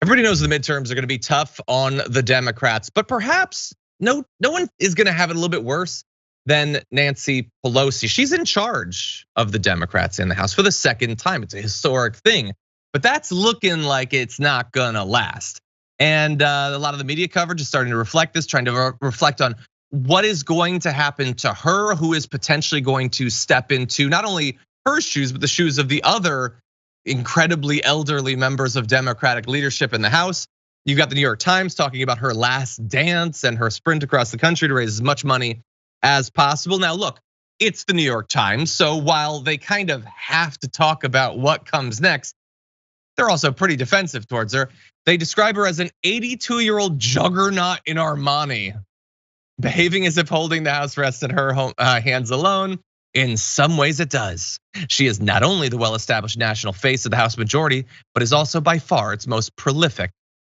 Everybody knows the midterms are gonna be tough on the Democrats, but perhaps no one is gonna have it a little bit worse than Nancy Pelosi. She's in charge of the Democrats in the House for the second time. It's a historic thing, but that's looking like it's not gonna last. And a lot of the media coverage is starting to reflect this, trying to reflect on what is going to happen to her, who is potentially going to step into not only her shoes, but the shoes of the other incredibly elderly members of Democratic leadership in the House. You've got the New York Times talking about her last dance and her sprint across the country to raise as much money as possible. Now, look, it's the New York Times, so while they kind of have to talk about what comes next, they're also pretty defensive towards her. They describe her as an 82-year-old juggernaut in Armani, behaving as if holding the House rests in her hands alone. In some ways it does. She is not only the well-established national face of the House majority, but is also by far its most prolific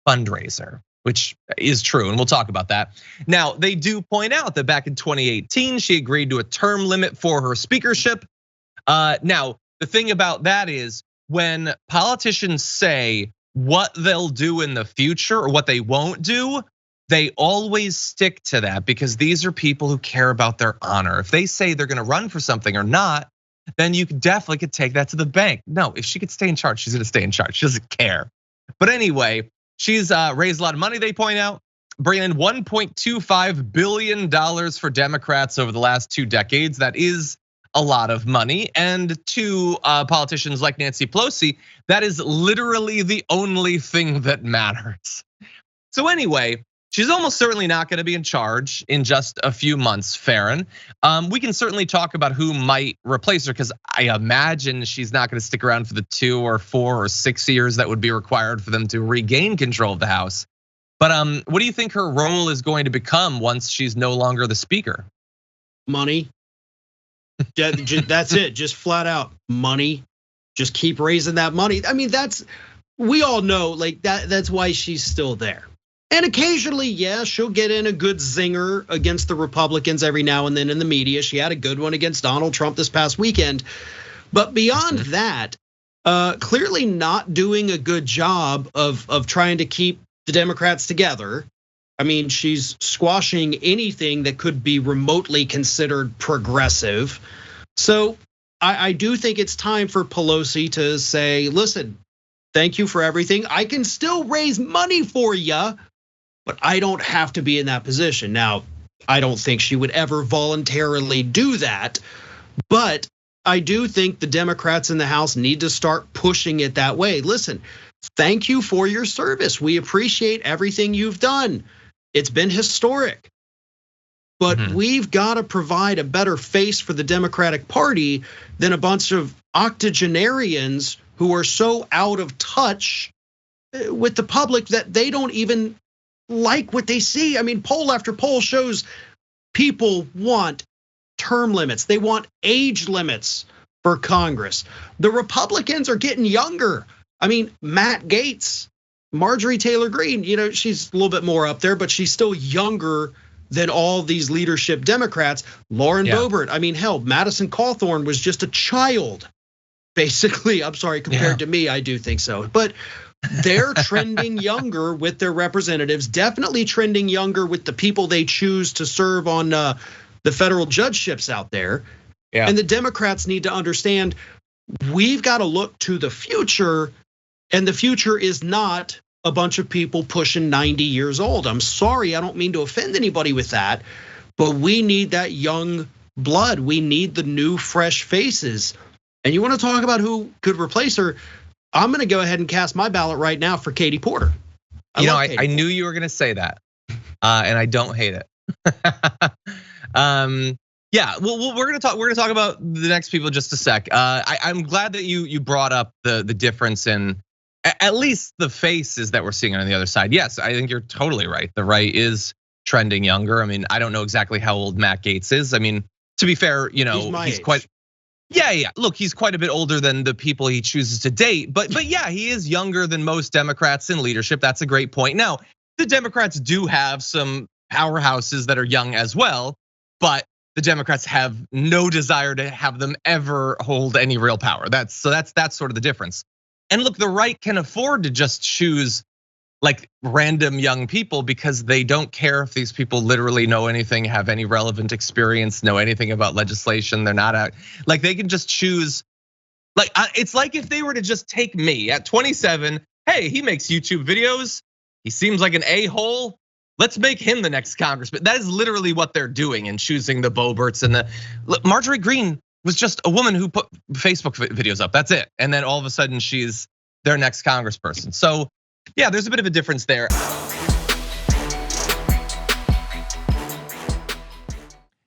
fundraiser, which is true, and we'll talk about that. Now, they do point out that back in 2018, she agreed to a term limit for her speakership. Now, the thing about that is when politicians say what they'll do in the future or what they won't do, they always stick to that because these are people who care about their honor. If they say they're gonna run for something or not, then you definitely could take that to the bank. No, if she could stay in charge, she's gonna stay in charge. She doesn't care. But anyway, she's raised a lot of money, they point out, bringing in $1.25 billion for Democrats over the last 2 decades. That is a lot of money. And to politicians like Nancy Pelosi, that is literally the only thing that matters. So anyway, she's almost certainly not gonna be in charge in just a few months, Farron. We can certainly talk about who might replace her because I imagine she's not gonna stick around for the 2 or 4 or 6 years that would be required for them to regain control of the House. But what do you think her role is going to become once she's no longer the speaker? Money. That's it, just flat out money. Just keep raising that money. I mean, we all know like that's why she's still there. And occasionally, yeah, she'll get in a good zinger against the Republicans every now and then in the media. She had a good one against Donald Trump this past weekend. But beyond that, clearly not doing a good job of trying to keep the Democrats together. I mean, she's squashing anything that could be remotely considered progressive. So I do think it's time for Pelosi to say, listen, thank you for everything. I can still raise money for you, but I don't have to be in that position. Now, I don't think she would ever voluntarily do that, but I do think the Democrats in the House need to start pushing it that way. Listen, thank you for your service. We appreciate everything you've done. It's been historic, but we've got to provide a better face for the Democratic Party than a bunch of octogenarians who are so out of touch with the public that they don't even like what they see. I mean, poll after poll shows people want term limits. They want age limits for Congress. The Republicans are getting younger. I mean, Matt Gaetz, Marjorie Taylor Greene, she's a little bit more up there, but she's still younger than all these leadership Democrats. Lauren Boebert, I mean, hell, Madison Cawthorn was just a child, basically. I'm sorry, compared to me, I do think so. But they're trending younger with their representatives, definitely trending younger with the people they choose to serve on the federal judgeships out there. And the Democrats need to understand we've got to look to the future, and the future is not a bunch of people pushing 90 years old. I'm sorry, I don't mean to offend anybody with that, but we need that young blood. We need the new fresh faces. And you want to talk about who could replace her? I'm gonna go ahead and cast my ballot right now for Katie Porter. I knew you were gonna say that, and I don't hate it. Yeah, well, we're gonna talk about the next people in just a sec. I'm glad that you brought up the difference in at least the faces that we're seeing on the other side. Yes, I think you're totally right. The right is trending younger. I mean, I don't know exactly how old Matt Gaetz is. I mean, to be fair, he's quite. Yeah. Look, he's quite a bit older than the people he chooses to date, but yeah, he is younger than most Democrats in leadership. That's a great point. Now, the Democrats do have some powerhouses that are young as well, but the Democrats have no desire to have them ever hold any real power. That's sort of the difference. And look, the right can afford to just choose like random young people because they don't care if these people literally know anything, have any relevant experience, know anything about legislation. They're not out, like they can just choose. Like it's like if they were to just take me at 27, hey, he makes YouTube videos. He seems like an a-hole. Let's make him the next congressman. That is literally what they're doing in choosing the Boberts and Marjorie Greene was just a woman who put Facebook videos up. That's it. And then all of a sudden she's their next congressperson. So yeah, there's a bit of a difference there.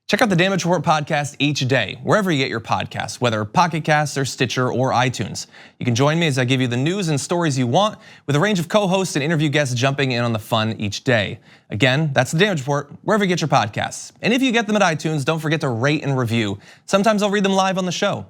Check out the Damage Report podcast each day, wherever you get your podcasts, whether Pocket Casts or Stitcher or iTunes. You can join me as I give you the news and stories you want, with a range of co-hosts and interview guests jumping in on the fun each day. Again, that's the Damage Report, wherever you get your podcasts. And if you get them at iTunes, don't forget to rate and review. Sometimes I'll read them live on the show.